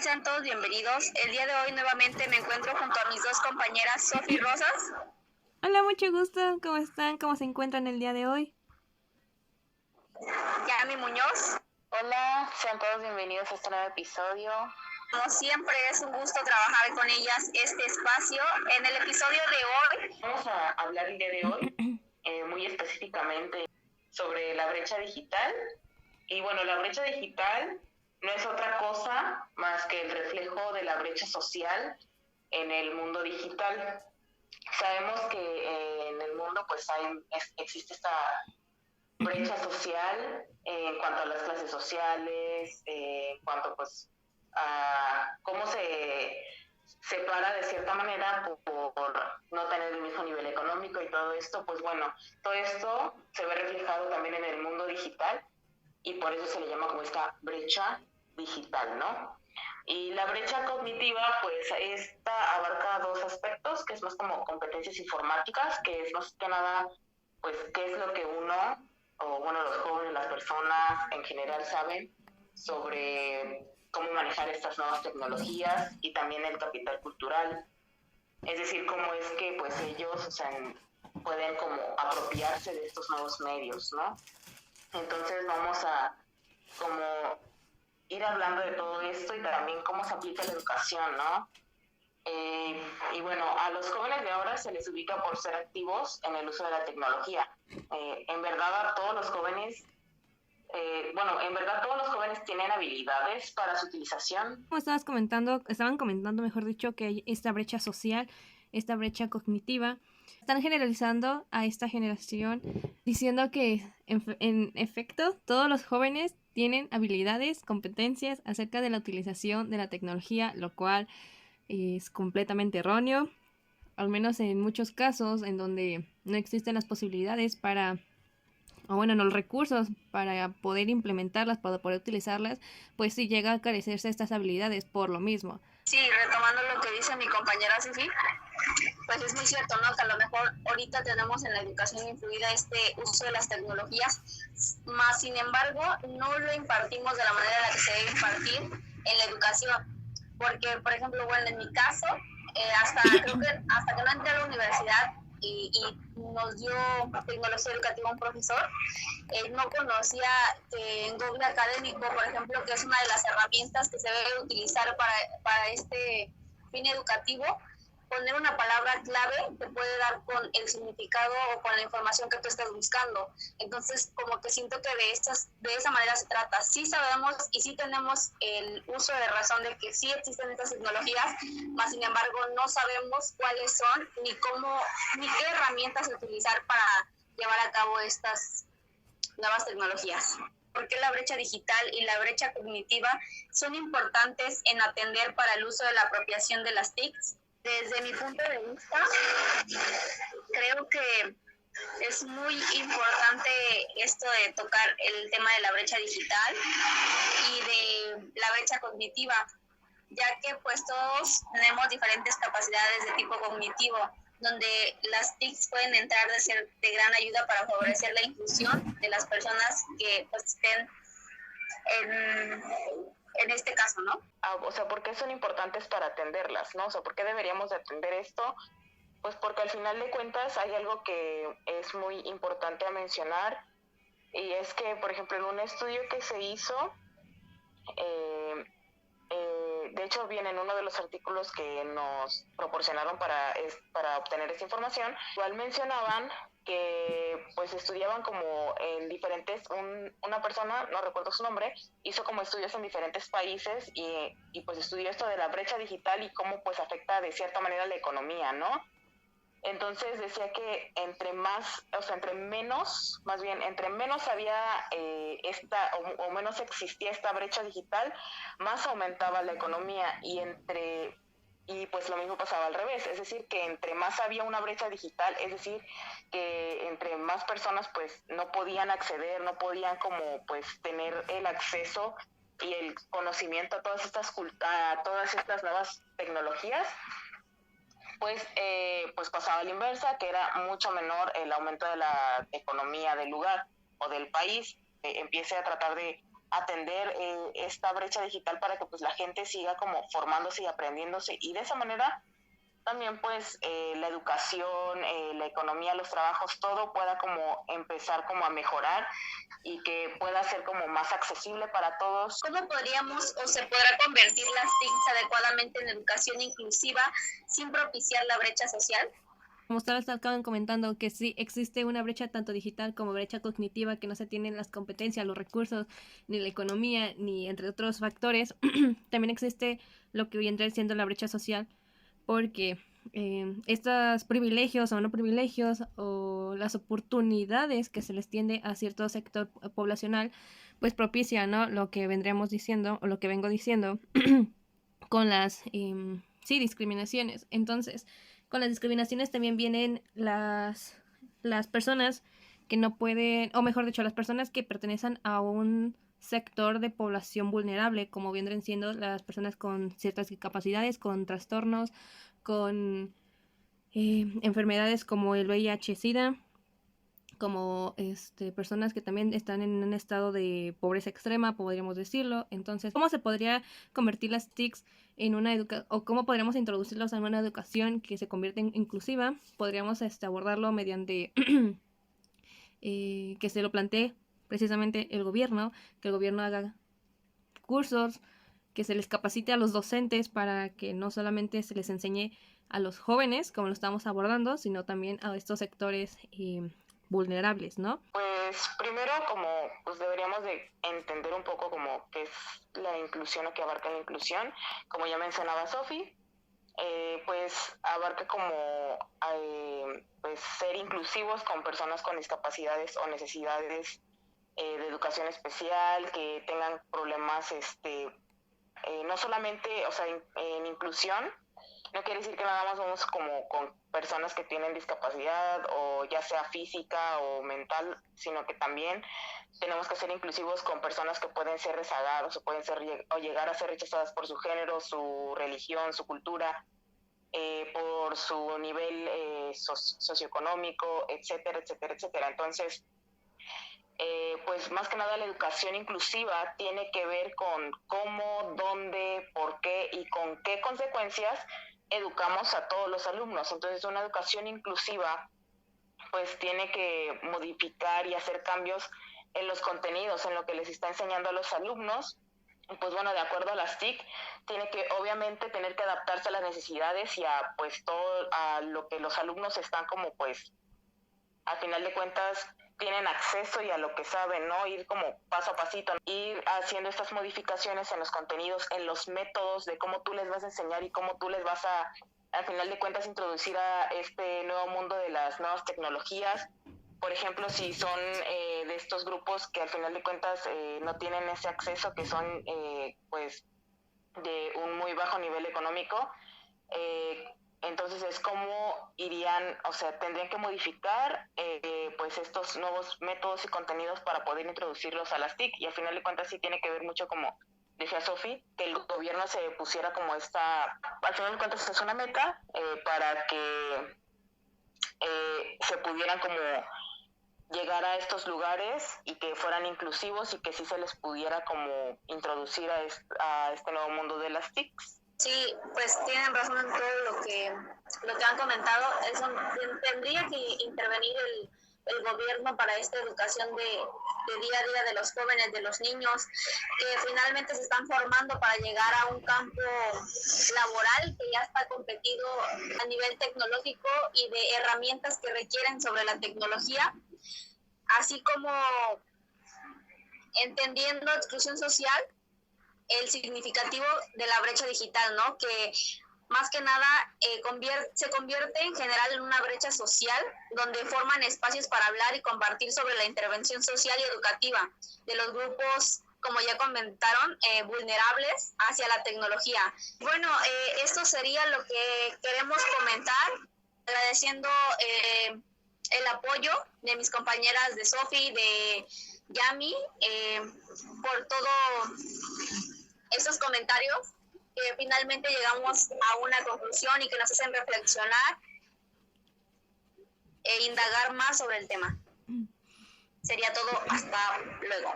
sean todos bienvenidos. El día de hoy nuevamente me encuentro junto a mis dos compañeras, Sofi y Rosas. Hola, mucho gusto. ¿Cómo están? ¿Cómo se encuentran el día de hoy? Yami Muñoz. Hola, sean todos bienvenidos a este nuevo episodio. Como siempre, es un gusto trabajar con ellas este espacio. En el episodio de hoy vamos a hablar el día de hoy muy específicamente sobre la brecha digital. Y bueno, la brecha digital no es otra cosa más que el reflejo de la brecha social en el mundo digital. Sabemos que en el mundo pues existe esta brecha social en cuanto a las clases sociales, en cuanto pues a cómo se separa de cierta manera por no tener el mismo nivel económico y todo esto, pues bueno, todo esto se ve reflejado también en el mundo digital y por eso se le llama como esta brecha digital, ¿no? Y la brecha cognitiva, pues esta abarca dos aspectos, que es más como competencias informáticas, que es más que nada, pues qué es lo que uno, o bueno, los jóvenes, las personas en general saben sobre cómo manejar estas nuevas tecnologías y también el capital cultural. Es decir, cómo es que pues ellos, o sea, pueden como apropiarse de estos nuevos medios, ¿no? Entonces vamos a como ir hablando de todo esto y también cómo se aplica la educación, ¿no? Y bueno, a los jóvenes de ahora se les ubica por ser activos en el uso de la tecnología. En verdad, todos los jóvenes tienen habilidades para su utilización. Como estaban comentando, mejor dicho, que hay esta brecha social, esta brecha cognitiva. Están generalizando a esta generación diciendo que en efecto todos los jóvenes tienen habilidades, competencias acerca de la utilización de la tecnología, lo cual es completamente erróneo, al menos en muchos casos en donde no existen las posibilidades los recursos para poder implementarlas, para poder utilizarlas, pues sí llega a carecerse estas habilidades por lo mismo. Sí, retomando lo que dice mi compañera Sofi, pues es muy cierto, ¿no? Que a lo mejor ahorita tenemos en la educación incluida este uso de las tecnologías, más sin embargo no lo impartimos de la manera en la que se debe impartir en la educación. Porque, por ejemplo, bueno, en mi caso, hasta que no entré a la universidad y nos dio tecnología educativa un profesor, no conocía que en Google Académico, por ejemplo, que es una de las herramientas que se debe utilizar para este fin educativo, poner una palabra clave te puede dar con el significado o con la información que tú estás buscando. Entonces, como que siento que de esa manera se trata. Sí sabemos y sí tenemos el uso de razón de que sí existen estas tecnologías, mas sin embargo no sabemos cuáles son ni qué herramientas utilizar para llevar a cabo estas nuevas tecnologías. ¿Por qué la brecha digital y la brecha cognitiva son importantes en atender para el uso de la apropiación de las TICs? Desde mi punto de vista, creo que es muy importante esto de tocar el tema de la brecha digital y de la brecha cognitiva, ya que pues todos tenemos diferentes capacidades de tipo cognitivo, donde las TICs pueden entrar de ser de gran ayuda para favorecer la inclusión de las personas que pues estén en este caso, ¿no? O sea, ¿por qué son importantes para atenderlas, no? O sea, ¿por qué deberíamos de atender esto? Pues porque al final de cuentas hay algo que es muy importante a mencionar y es que, por ejemplo, en un estudio que se hizo, de hecho viene en uno de los artículos que nos proporcionaron para obtener esta información, igual mencionaban que pues estudiaban como en una persona, no recuerdo su nombre, hizo como estudios en diferentes países y pues estudió esto de la brecha digital y cómo pues afecta de cierta manera la economía, ¿no? Entonces decía que entre menos había o menos existía esta brecha digital, más aumentaba la economía y pues lo mismo pasaba al revés, es decir, que entre más había una brecha digital, es decir, que entre más personas pues no podían acceder, no podían como pues tener el acceso y el conocimiento a todas estas nuevas tecnologías, pues pasaba a la inversa, que era mucho menor el aumento de la economía del lugar o del país. Empiece a tratar de atender esta brecha digital para que pues la gente siga como formándose y aprendiéndose, y de esa manera también pues la educación, la economía, los trabajos, todo pueda como empezar como a mejorar y que pueda ser como más accesible para todos. ¿Cómo podríamos o se podrá convertir las TICs adecuadamente en educación inclusiva sin propiciar la brecha social? Como ustedes acaban comentando que sí existe una brecha tanto digital como brecha cognitiva, que no se tienen las competencias, los recursos, ni la economía, ni entre otros factores. También existe lo que vendría siendo la brecha social, porque estos privilegios o no privilegios o las oportunidades que se les tiende a cierto sector poblacional, pues propician, ¿no?, lo que vendríamos diciendo o lo que vengo diciendo con las discriminaciones. Entonces, con las discriminaciones también vienen las personas que no pueden, o mejor dicho, las personas que pertenecen a un sector de población vulnerable, como vienen siendo las personas con ciertas discapacidades, con trastornos, con enfermedades como el VIH-Sida, como personas que también están en un estado de pobreza extrema, podríamos decirlo. Entonces, ¿cómo se podría convertir las TICs en una educación, o cómo podríamos introducirlos en una educación que se convierta en inclusiva? Podríamos abordarlo mediante que se lo plantee precisamente el gobierno, que el gobierno haga cursos, que se les capacite a los docentes para que no solamente se les enseñe a los jóvenes, como lo estamos abordando, sino también a estos sectores vulnerables, ¿no? Pues primero como pues deberíamos de entender un poco como qué es la inclusión o qué abarca la inclusión. Como ya mencionaba Sofi, pues abarca como pues ser inclusivos con personas con discapacidades o necesidades de educación especial, que tengan problemas no solamente, o sea, en inclusión no quiere decir que nada más vamos como con personas que tienen discapacidad, o ya sea física o mental, sino que también tenemos que ser inclusivos con personas que pueden ser rezagados o pueden ser o llegar a ser rechazadas por su género, su religión, su cultura, por su nivel socioeconómico, etcétera, etcétera, etcétera. Entonces, pues más que nada la educación inclusiva tiene que ver con cómo, dónde, por qué y con qué consecuencias educamos a todos los alumnos. Entonces, una educación inclusiva pues tiene que modificar y hacer cambios en los contenidos, en lo que les está enseñando a los alumnos. Y pues bueno, de acuerdo a las TIC, tiene que obviamente tener que adaptarse a las necesidades y a pues todo a lo que los alumnos están como pues al final de cuentas tienen acceso y a lo que saben, ¿no? Ir como paso a pasito, ir haciendo estas modificaciones en los contenidos, en los métodos de cómo tú les vas a enseñar y cómo tú les vas a, al final de cuentas, introducir a este nuevo mundo de las nuevas tecnologías. Por ejemplo, si son de estos grupos que al final de cuentas no tienen ese acceso, que son pues de un muy bajo nivel económico, entonces es como irían, o sea, tendrían que modificar pues estos nuevos métodos y contenidos para poder introducirlos a las TIC, y al final de cuentas sí tiene que ver mucho, como decía Sofi, que el gobierno se pusiera como esta, al final de cuentas es una meta para que se pudieran como llegar a estos lugares y que fueran inclusivos y que sí se les pudiera como introducir a este nuevo mundo de las TICs. Sí, pues tienen razón en todo lo que han comentado. Eso tendría que intervenir el gobierno para esta educación de día a día de los jóvenes, de los niños, que finalmente se están formando para llegar a un campo laboral que ya está competido a nivel tecnológico y de herramientas que requieren sobre la tecnología, así como entendiendo exclusión social, el significativo de la brecha digital, ¿no? Que más que nada se convierte en general en una brecha social donde forman espacios para hablar y compartir sobre la intervención social y educativa de los grupos, como ya comentaron, vulnerables hacia la tecnología. Bueno, esto sería lo que queremos comentar, agradeciendo el apoyo de mis compañeras de Sofi, de Yami, por todos estos comentarios, que finalmente llegamos a una conclusión y que nos hacen reflexionar e indagar más sobre el tema. Sería todo, hasta luego.